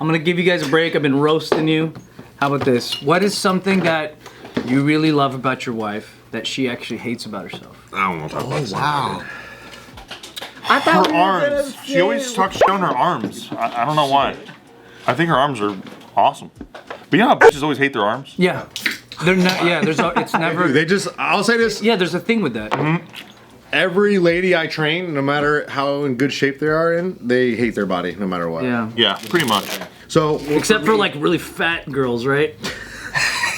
I'm gonna give you guys a break. I've been roasting you. How about this? What is something that you really love about your wife that she actually hates about herself? I don't want to talk about this. Wow. I thought Her arms. She always talks shit on her arms. I don't know why. I think her arms are awesome. But you know how bitches always hate their arms? Yeah. They're not, yeah, it's never. They just, I'll say this. Yeah, there's a thing with that. Every lady I train, no matter how in good shape they are in, they hate their body no matter what. Yeah. Yeah, pretty much. So Except for like really fat girls, right?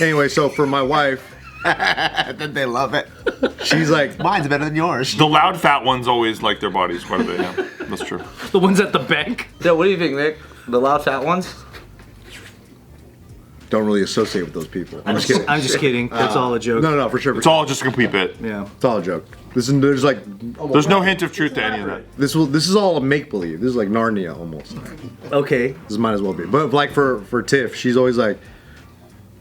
anyway, so for my wife, Then they love it. she's like, Mine's better than yours. The loud fat ones always like their bodies quite a bit, yeah. That's true. The ones at the bank. Yeah, what do you think, Nick? The loud fat ones? don't really associate with those people. I'm just kidding. I'm just kidding. That's all a joke. No, for sure. It's all just a complete bit. Yeah. It's all a joke. There's like, There's no hint of truth to any of that. this is all a make believe. This is like Narnia almost. Okay. This might as well be. But like for Tiff, she's always like.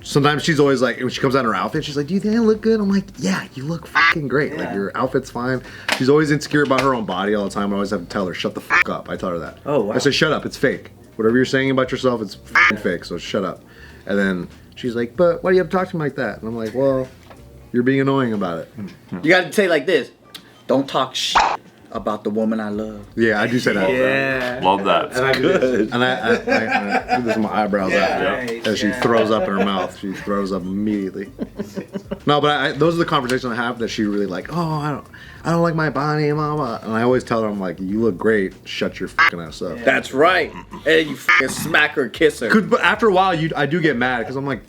Sometimes she's always like, when she comes out in her outfit, she's like, "Do you think I look good?" I'm like, "Yeah, you look fucking great. Like your outfit's fine." She's always insecure about her own body all the time. I always have to tell her, "Shut the fuck up." I tell her that. Oh, wow. I say, "Shut up. It's fake. Whatever you're saying about yourself, it's fucking fake. So shut up." And then she's like, "But why do you have to talk to me like that?" And I'm like, "Well, you're being annoying about it." You gotta say it like this. Don't talk shit about the woman I love. Yeah, I do say that. Yeah. Love that. Good. And I do this with my eyebrows out. As she throws up in her mouth, she throws up immediately. No, but those are the conversations I have that she really like. Oh, I don't like my body, blah, blah. And I always tell her, I'm like, "You look great. Shut your fucking ass up." That's right. And you fucking smack her, kiss her. But after a while, I do get mad because I'm like,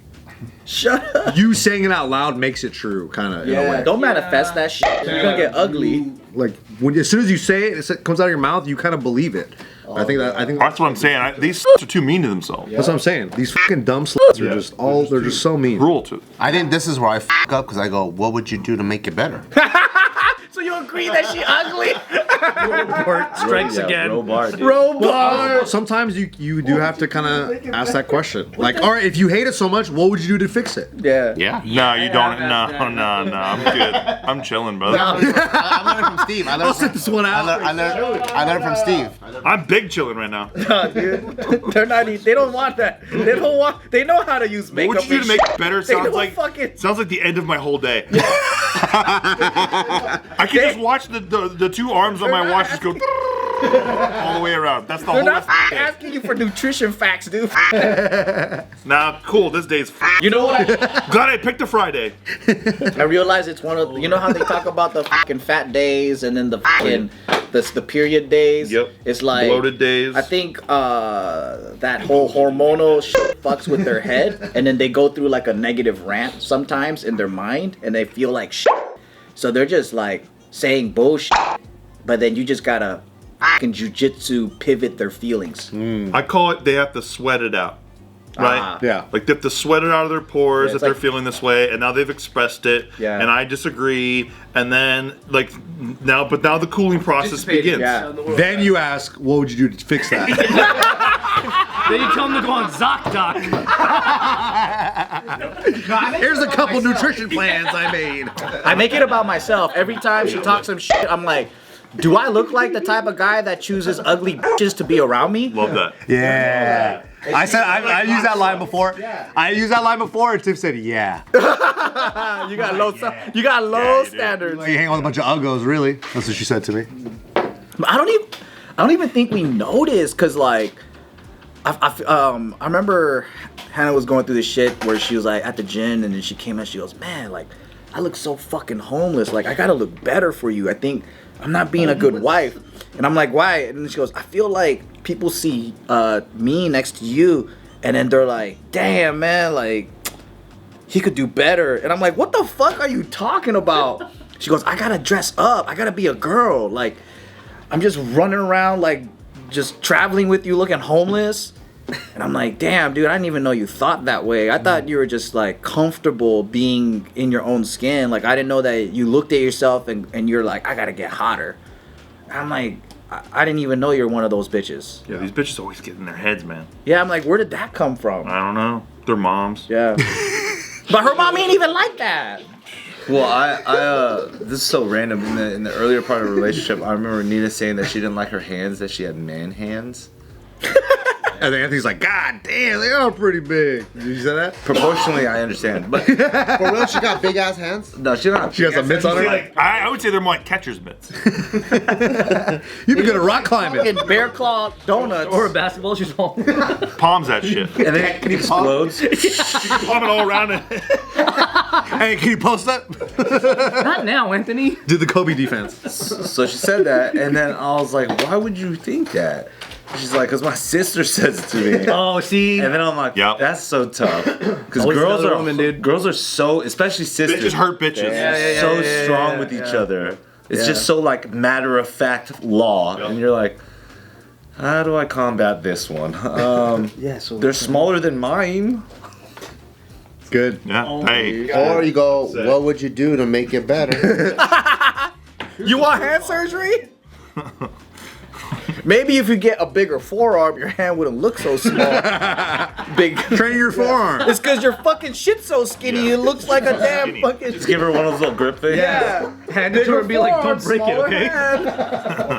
Shut up. you saying it out loud makes it true, kind of in a way. Don't manifest that shit. You're gonna get ugly. Like as soon as you say it, it comes out of your mouth, you kind of believe it. I think That's what I'm saying. These are too mean to themselves. that's what I'm saying. These fucking dumb sluts are just they're just so mean. Cruel to. I think this is where I fuck up because I go, what would you do to make it better? So you agree that she ugly? Bart strikes again. Robot. Sometimes you do have to kind of ask that question. Like, all right, if you hate it so much, what would you do to fix it? Yeah. Yeah. No, you don't. No. I'm good. I'm chilling, brother. I learned it from Steve. I learned sit this one out. I learned it from Steve. I'm big chilling right now. Nah, dude. They're not. They don't want that. They don't want. They know how to use What makeup. would you do to make it better? They Sounds don't like fucking- sounds like the end of my whole day. I can just watch the two arms on my watch just go all the way around. That's the They're whole not day. asking you for nutrition facts, dude. Nah, cool. This day's You know what? glad I picked a Friday. I realize it's one of. You know how they talk about the fucking fat days and then the fucking the period days. Yep. It's like Bloated days. I think that whole hormonal shit fucks with their head, and then they go through like a negative rant sometimes in their mind, and they feel like shit. So they're just like saying bullshit, but then you just gotta fucking jiu-jitsu pivot their feelings. I call it they have to sweat it out. Right? Ah. Yeah. Like they have to sweat it out of their pores Yeah, if it's they're like- feeling this way, and now they've expressed it, Yeah. and I disagree, and then now the cooling process begins. Yeah. Then you ask, what would you do to fix that? Then you tell them to go on ZocDoc. Here's a couple nutrition plans I made. I make it about myself. Every time she talks some shit, I'm like, do I look like the type of guy that chooses ugly bitches to be around me? Love that. Yeah. I said I used that line before. I used that line before, and Tiff said, "Yeah." You got low, you got low standards. You hang with a bunch of uggos, really. That's what she said to me. I don't even think we noticed, cause like, I remember Hannah was going through this shit where she was like at the gym, and then she came and she goes, "Man, like, I look so fucking homeless. Like, I gotta look better for you. I think I'm not being a good wife." And I'm like, "Why?" And then she goes, "I feel like people see me next to you, and then they're like, damn, man, like, he could do better." And I'm like, "What the fuck are you talking about?" She goes, "I gotta dress up. I gotta be a girl. Like, I'm just running around, like, just traveling with you looking homeless." And I'm like, "Damn, dude, I didn't even know you thought that way. I thought you were just, like, comfortable being in your own skin. Like, I didn't know that you looked at yourself and you're like, I gotta get hotter." I'm like, I didn't even know you're one of those bitches. Yeah, these bitches always get in their heads, man. Yeah, I'm like, where did that come from? I don't know. Their moms. Yeah. But her mom ain't even like that. Well, I this is so random. In the earlier part of the relationship, I remember Nina saying that she didn't like her hands, that she had man hands. And then Anthony's like, God damn, they are pretty big. Did you say that? Proportionally, I understand, but For real, she got big ass hands. no, she not. She has some mitts on her. I would say they're more like catcher's mitts. You've been good at rock climbing. Fucking bear claw donuts. Or a basketball, she's all. Palms that shit. And then it explodes. Palm it all around it. Hey, can you post that? Not now, Anthony. Do the Kobe defense. So she said that, and then I was like, why would you think that? She's like, because my sister says it to me. Oh, see. And then I'm like, Yep. that's so tough. Because Always girls another are woman, dude. girls are so, especially sisters, Bitches hurt bitches. so strong with each other. It's just so like matter of fact law, and you're like, how do I combat this one? Yeah, so They're smaller than mine. Good. Yeah. Hey. Or you go, what would you do to make it better? You want hand surgery? Maybe if you get a bigger forearm, your hand wouldn't look so small. Big. Train your forearm. It's because your fucking shit's so skinny. It looks like a damn Skinny. fucking. Just give her one of those little grip things. Yeah. hand it to her and be like, don't break it, okay?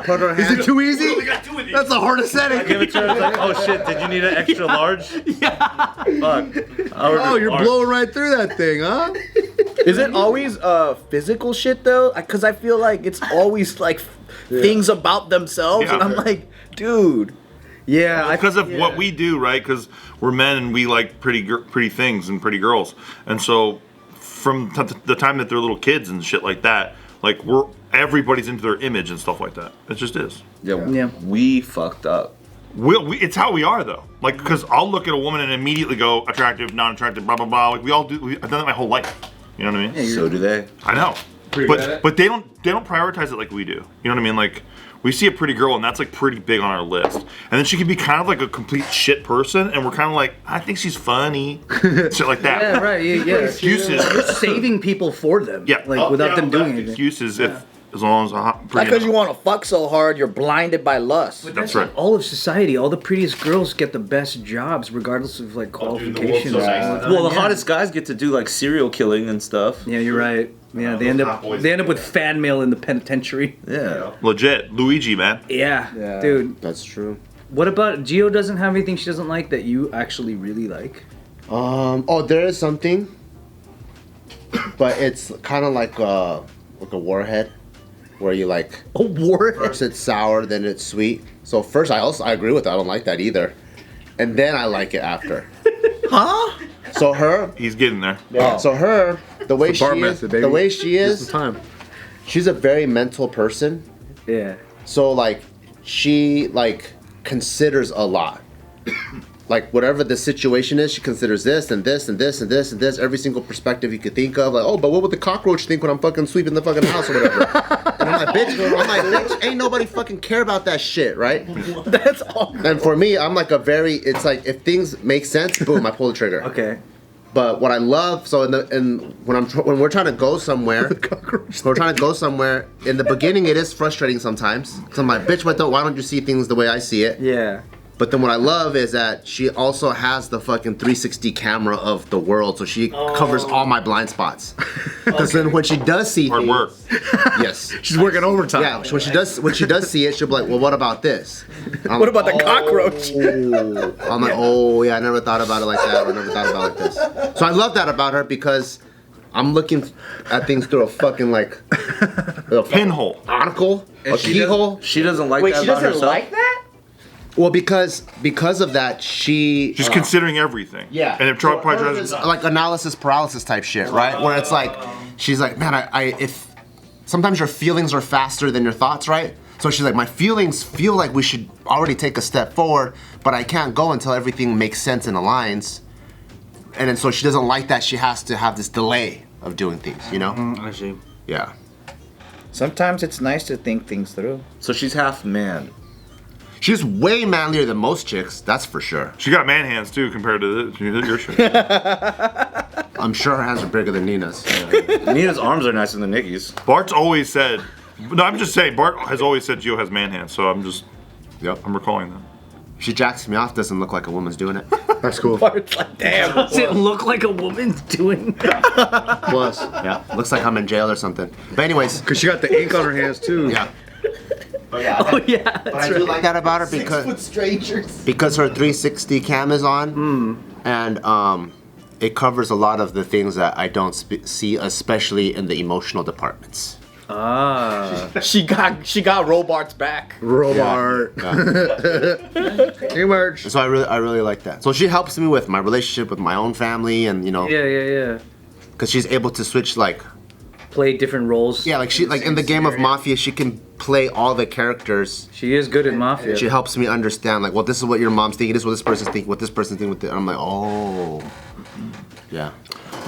Put her Is hand. it too easy? That's the hardest setting. Give it to her. It's like, oh shit! Did you need an extra large? Yeah. Fuck. Oh, you're blowing right through that thing, huh? Is it always physical shit though? Because I feel like it's always like things about themselves, Yeah. and I'm like, dude. Yeah, Because of what we do, right? Because we're men and we like pretty things and pretty girls. And so from the time that they're little kids and shit like that, like everybody's into their image and stuff like that. It just is. Yeah. We fucked up. It's how we are though. Like, because I'll look at a woman and immediately go attractive, non-attractive, blah blah blah. Like we all do. I've done that my whole life. You know what I mean? So do they. I know. But they don't prioritize it like we do. You know what I mean? Like we see a pretty girl and that's like pretty big on our list. And then she can be kind of like a complete shit person and we're kind of like, I think she's funny. Shit like that. Yeah, right. Yeah. Excuses. You're saving people for them. Yeah. Like without them doing anything. Excuses as long as Not because you want to fuck so hard, you're blinded by lust. That's right. All of society, all the prettiest girls get the best jobs, regardless of like qualifications. Well, the hottest guys get to do like serial killing and stuff. Yeah, you're right. Yeah, they end up with fan mail in the penitentiary. Yeah. Legit. Luigi, man. Yeah, dude. That's true. What about Gio? Doesn't have anything she doesn't like that you actually really like? Oh, there is something, but it's kind of like a warhead, where you like A warhead. first it's sour, then it's sweet. So first I agree with that. I don't like that either, and then I like it after. Huh? So her, He's getting there. so her, the way The Bart she is, method, baby. the way she Just is, in time. she's a very mental person. Yeah. So like she like considers a lot. Like whatever the situation is, she considers this and this and this and this and this, every single perspective you could think of. Like, oh, but what would the cockroach think when I'm fucking sweeping the fucking house or whatever? And I'm like, bitch, ain't nobody fucking care about that shit, right? That's all. And for me, I'm like it's like if things make sense, boom, I pull the trigger. Okay. But what I love, so when we're trying to go somewhere, we're trying to go somewhere. In the beginning, it is frustrating sometimes. So I'm like, bitch, why don't you see things the way I see it? Yeah. But then what I love is that she also has the fucking 360 camera of the world, so she covers all my blind spots. Because then when she does see Hard things, work. yes, She's working overtime. yeah. When she does see it, she'll be like, well, what about this? And I'm What like, about the cockroach? "Oh." I'm like, oh yeah, I never thought about it like that. Or I never thought about it like this. So I love that about her because I'm looking at things through a fucking like a Pinhole. article, a keyhole. She doesn't like Wait, that she about doesn't herself. like that? Well, because of that, She's considering everything. yeah. And if Trump So hers probably is like analysis paralysis type shit, right? Where it's like, she's like, man, if sometimes your feelings are faster than your thoughts, right? So she's like, my feelings feel like we should already take a step forward, but I can't go until everything makes sense and aligns. And then so she doesn't like that she has to have this delay of doing things, you know? I see. Yeah. Sometimes it's nice to think things through. So she's half man. She's way manlier than most chicks, that's for sure. She got man hands too compared to your shit. I'm sure her hands are bigger than Nina's. Nina's arms are nicer than Nikki's. Bart's always said, no, I'm just saying, Bart has always said Gio has man hands, so I'm recalling that. She jacks me off, doesn't look like a woman's doing it. That's cool. It's like, damn. Does it look like a woman's doing? Plus, yeah, looks like I'm in jail or something. But anyways, Because she got the ink on her hands too. yeah. Oh yeah, But that's I do right. like that about her because her 360 cam is on, and it covers a lot of the things that I don't see, especially in the emotional departments. Ah. She got Robart's back. Robart. New merch. So I really like that. So she helps me with my relationship with my own family, and Yeah. because she's able to switch like. Play different roles. Yeah, like she like in the game of Mafia, she can play all the characters. She is good at Mafia. She helps me understand like, well, this is what your mom's thinking, this is what this person's thinking, what this person's thinking with it. I'm like, oh, yeah.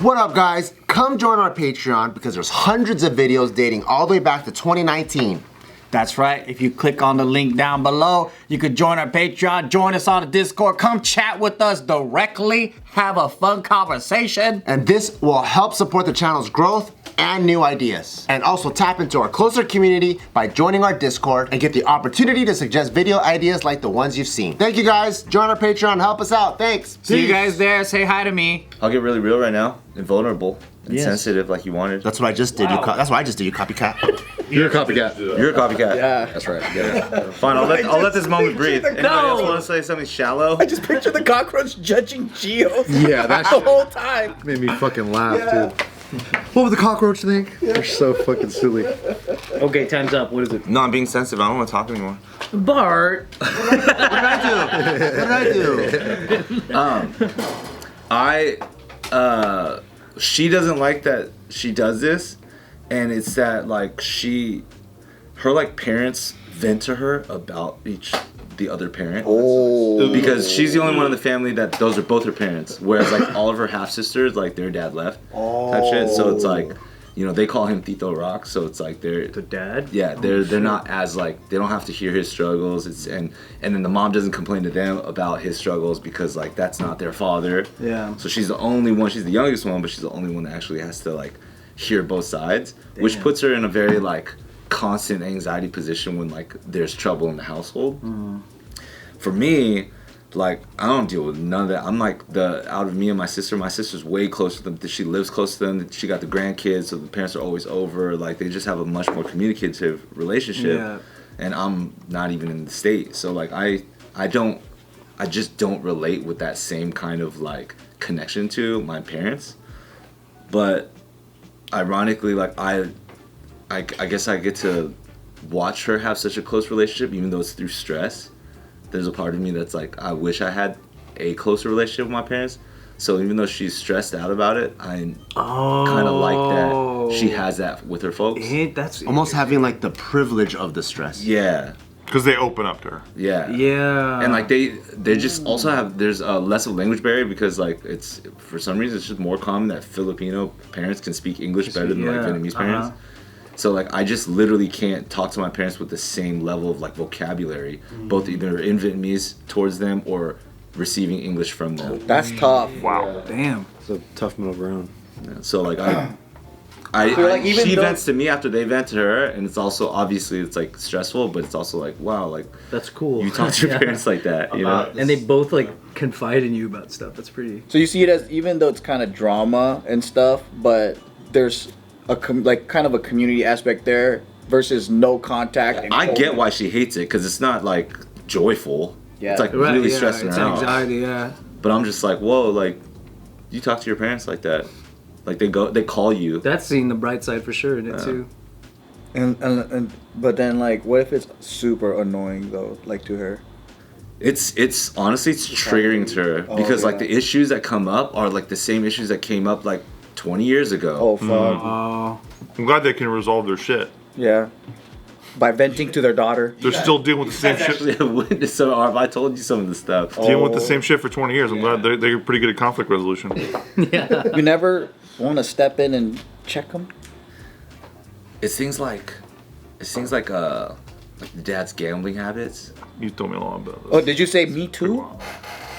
What up, guys? Come join our Patreon because there's hundreds of videos dating all the way back to 2019. That's right. If you click on the link down below, you could join our Patreon, join us on the Discord, come chat with us directly, have a fun conversation. And this will help support the channel's growth and new ideas. And also tap into our closer community by joining our Discord and get the opportunity to suggest video ideas like the ones you've seen. Thank you guys. Join our Patreon, help us out. Thanks. See you guys there. Say hi to me. I'll get really real right now and vulnerable and Yes. sensitive like you wanted. That's what I just did. That's what I just did, you copycat. You're a copycat. You're a copycat. Yeah. That's right. Yeah. Fine, I'll let this moment breathe. the Anybody else No. want to say something shallow? I just picture the cockroach judging Gio. Yeah, that the shit whole time. made me fucking laugh, dude. What would the cockroach think? You're so fucking silly. Okay, time's up. What is it? No, I'm being sensitive. I don't want to talk anymore. Bart. What did I do? She doesn't like that she does this, and it's that like her like parents vent to her about the other parent. Oh. Because she's the only one in the family that those are both her parents, whereas like all of her half sisters, like their dad left, type shit. So it's like, they call him Tito Rock, so it's like they're The dad? yeah, they're not as like, they don't have to hear his struggles. It's and then the mom doesn't complain to them about his struggles because like that's not their father. Yeah. So she's the only one. She's the youngest one, but she's the only one that actually has to like hear both sides, which Damn. puts her in a very like constant anxiety position when like there's trouble in the household. For me, like I don't deal with none of that. I'm like out of me and my sister's way closer to them. She lives close to them. She got the grandkids, so the parents are always over. Like they just have a much more communicative relationship. Yeah. And I'm not even in the state, so like I just don't relate with that same kind of like connection to my parents. But ironically, like I guess I get to watch her have such a close relationship, even though it's through stress. There's a part of me that's like, I wish I had a closer relationship with my parents. So even though she's stressed out about it, I kind of like that she has that with her folks. That's Almost having like the privilege of the stress. Yeah, Because they open up to her. yeah, Yeah. And like they just also have, there's less of a language barrier because like it's, for some reason it's just more common that Filipino parents can speak English better than like Vietnamese parents. So like I just literally can't talk to my parents with the same level of like vocabulary, both either in Vietnamese towards them or receiving English from them. That's tough. Wow. Damn. It's a tough middle ground. So like even she though- vents to me after they vent to her, and it's also obviously it's like stressful, but it's also like wow, like That's cool. you talk to your Yeah. parents like that, you know? And they both like confide in you about stuff. That's pretty. So you see it as, even though it's kind of drama and stuff, but there's like kind of a community aspect there versus no contact. And I get why she hates it because it's not like joyful. Yeah. It's like Right, really yeah, stressing it's her out. anxiety, yeah. But I'm just like, whoa, like you talk to your parents like that, like they call you. That's seeing the bright side for sure in it too. And but then like, what if it's super annoying though, like to her? It's honestly it's triggering to her because like the issues that come up are like the same issues that came up like 20 years ago. Oh fuck. Oh. I'm glad they can resolve their shit. Yeah. By venting to their daughter. They're still dealing with the same That's shit. actually a witness. So I told you some of the stuff. Dealing with the same shit for 20 years. I'm glad they're pretty good at conflict resolution. You never want to step in and check them? It's things like the dad's gambling habits. You told me a lot about this. Oh, did you say me too?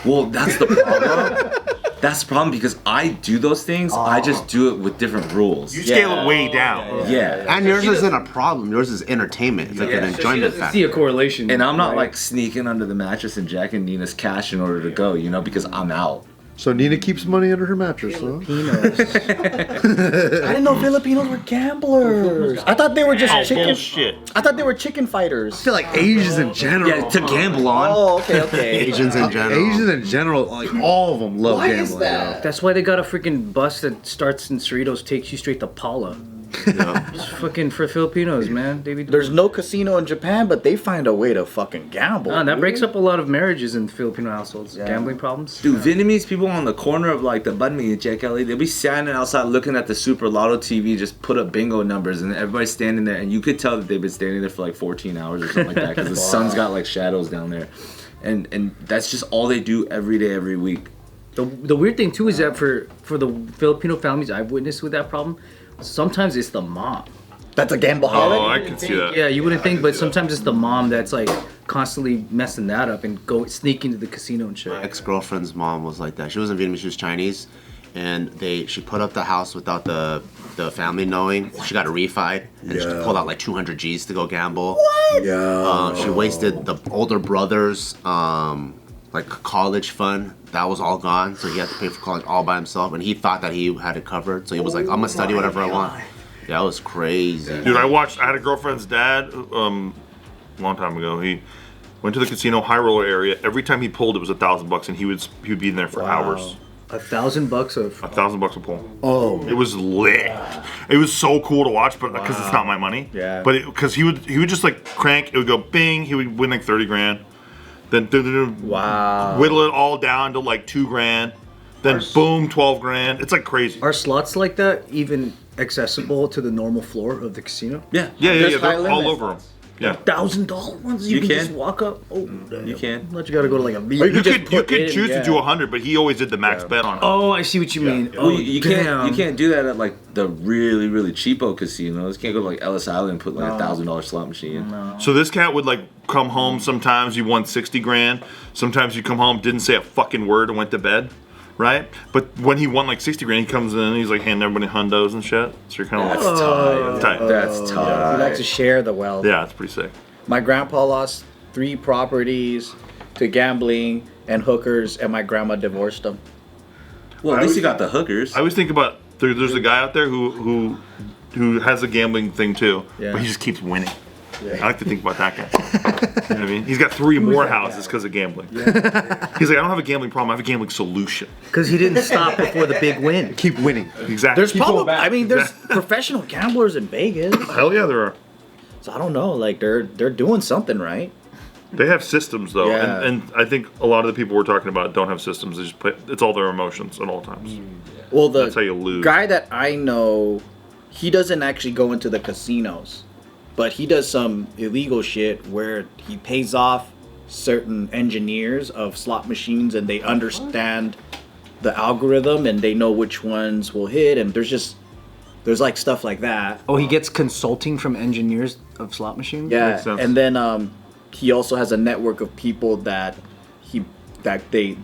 Well, that's the problem. That's the problem because I do those things. I just do it with different rules. You scale it way down. Yeah. And yours isn't a problem. Yours is entertainment. It's like an enjoyment See factor. a correlation. And I'm not right? like sneaking under the mattress and jacking Nina's cash in order to go, you know, because I'm out. So Nina keeps money under her mattress, huh? I didn't know Filipinos were gamblers. I thought they were just chicken. Bullshit. I thought they were chicken fighters. I feel like Asians in general. Yeah, to gamble on. Oh, okay. Asians in general. Asians in general, like all of them love Why gambling. is that? That's why they got a freaking bus that starts in Cerritos, takes you straight to Paula. It's fucking for Filipinos, man. There's no casino in Japan, but they find a way to fucking gamble. That breaks up a lot of marriages in Filipino households. Gambling problems. Dude, Vietnamese people on the corner of like the banh mi and Jack Ellie, they'll be standing outside looking at the Super Lotto TV, just put up bingo numbers, and everybody's standing there, and you could tell that they've been standing there for like 14 hours or something like that, because the sun's got like shadows down there, and that's just all they do every day, every week. The weird thing too is that for the Filipino families I've witnessed with that problem, sometimes it's the mom. That's a gamble Oh, holiday. I can see that. Yeah, you wouldn't think, but sometimes it's the mom that's like constantly messing that up and sneak into the casino and shit. My ex-girlfriend's mom was like that. She wasn't Vietnamese, she was Chinese, and she put up the house without the family knowing. She got a refi, and she pulled out like 200 G's to go gamble. What? Yeah. She wasted the older brother's like college fund. That was all gone, so he had to pay for college all by himself, and he thought that he had it covered. So he was like, "I'm gonna study whatever I want." Yeah, it was crazy. Dude, I had a girlfriend's dad, long time ago. He went to the casino high roller area. Every time he pulled, it was $1,000, and he would be in there for hours. $1,000 of $1,000 a pull. Oh, It was lit. It was so cool to watch, but because it's not my money. Yeah. But because he would just like crank. It would go bing. He would win like 30 grand. Then whittle it all down to like 2 grand. Then boom, 12 grand. It's like crazy. Are slots like that even accessible to the normal floor of the casino? Yeah. Yeah. high They're all limit. over them. Yeah. $1,000 ones you You can just can. walk up. Oh, You can. But you gotta go to like a You VIP. could choose to do 100, but he always did the max bet on it. Oh, I see what you mean. Well, Oh, you can't do that at like the really, really cheapo casinos. You can't go to like Ellis Island and put like $1,000 slot machine. So this cat would like come home sometimes he won 60 grand. Sometimes you come home, didn't say a fucking word and went to bed. Right? But when he won like 60 grand, he comes in and he's like handing everybody hundos and shit. So you're kind of like, tight. That's tough. We like to share the wealth. Yeah, it's pretty sick. My grandpa lost 3 properties to gambling and hookers, and my grandma divorced him. Well, at least you got the hookers. I always think about there's a guy out there who has a gambling thing too, Yeah. but he just keeps winning. I like to think about that guy. You know what I mean? He's got 3 more houses because of gambling. He's like, I don't have a gambling problem. I have a gambling solution. because he didn't stop before the big win. keep winning. Exactly. There's probably, I mean, there's professional gamblers in Vegas. Hell yeah, there are. So I don't know, like they're doing something right. They have systems though, Yeah. and I think a lot of the people we're talking about don't have systems. They just it's all their emotions at all times. Well, the That's how you lose. guy that I know, he doesn't actually go into the casinos, but he does some illegal shit where he pays off certain engineers of slot machines, and they understand the algorithm and they know which ones will hit, and there's like stuff like that. Oh, he gets consulting from engineers of slot machines? Yeah, Makes sense. and then he also has a network of people that they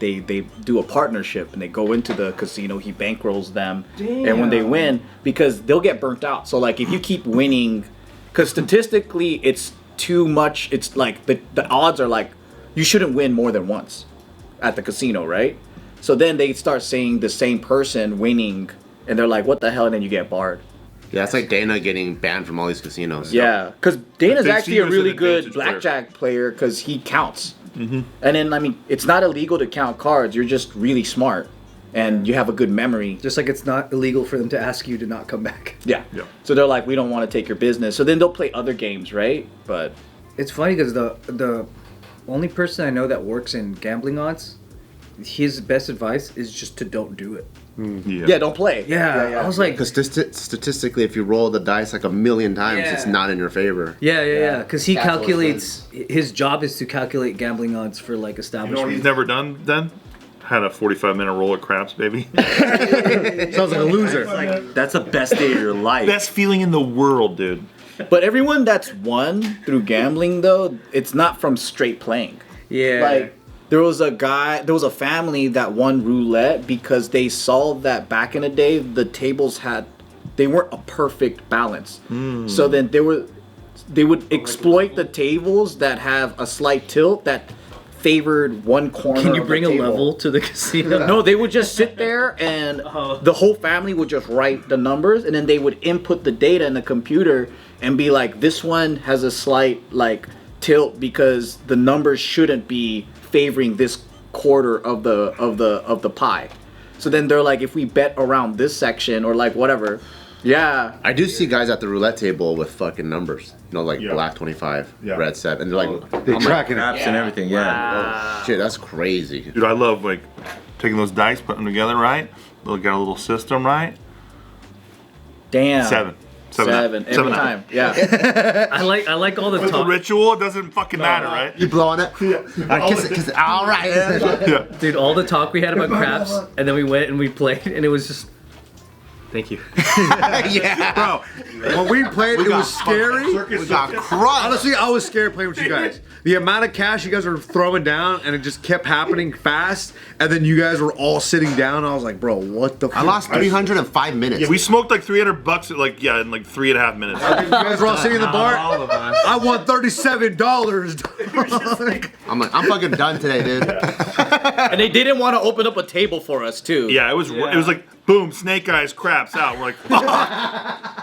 do a partnership, and they go into the casino. He bankrolls them, and when they win, because they'll get burnt out. So like if you keep winning, because statistically it's too much. It's like the odds are like you shouldn't win more than once at the casino, right? So then they start saying the same person winning, and they're like, what the hell? And then you get barred. Yeah, it's like Dana getting banned from all these casinos. Yeah, because Dana's They actually see you a as really an good advantage player. blackjack player because he counts. Mm-hmm. And then, I mean, it's not illegal to count cards. You're just really smart, and you have a good memory. Just like it's not illegal for them to ask you to not come back. Yeah. So they're like, we don't want to take your business. So then they'll play other games, right? But It's funny because the only person I know that works in gambling odds, his best advice is just to don't do it. yeah, don't play. Yeah, I was like, Because statistically, if you roll the dice like 1,000,000 times, Yeah. it's not in your favor. yeah, because he That's what it calculates. His job is to calculate gambling odds for like You know establishments. what he's never done then? Had a 45-minute roll of craps, baby. Sounds like a loser. That's the best day of your life. Best feeling in the world, dude. But everyone that's won through gambling, though, it's not from straight playing. Yeah. Like, there was a family that won roulette because they saw that back in the day, the tables they weren't a perfect balance. So then they would exploit the tables that have a slight tilt that favored one corner. Can you of bring the a table. level to the casino? No, they would just sit there and the whole family would just write the numbers, and then they would input the data in the computer and be like, this one has a slight like tilt because the numbers shouldn't be favoring this quarter of the pie. So then they're like, if we bet around this section or like whatever, yeah. I do see guys at the roulette table with fucking numbers. You know, like Yeah. black 25, Yeah. red 7. And they're like, They're tracking it. Apps and everything, yeah. shit, that's crazy. Dude, I love like taking those dice, putting them together, right? They'll get a little system, right? Damn. Seven Every out. time. Yeah. I like all the With the talk. ritual, it doesn't fucking matter, right? You blowing it? Kiss it. All right. Yeah. Dude, all the talk we had about craps, and then we went and we played, and it was just. Thank you. Bro, when we played, it was scary. We got crushed. Honestly, I was scared playing with you guys. The amount of cash you guys were throwing down, and it just kept happening fast. And then you guys were all sitting down. I was like, bro, what the fuck? I lost 300 in 5 minutes. Yeah, we smoked like $300 at like in like 3.5 minutes. You guys were all sitting in the bar. All of us. I won $37. I'm like, I'm fucking done today, dude. And they didn't want to open up a table for us too. Yeah, it was like boom, snake eyes, craps out. We're like, fuck.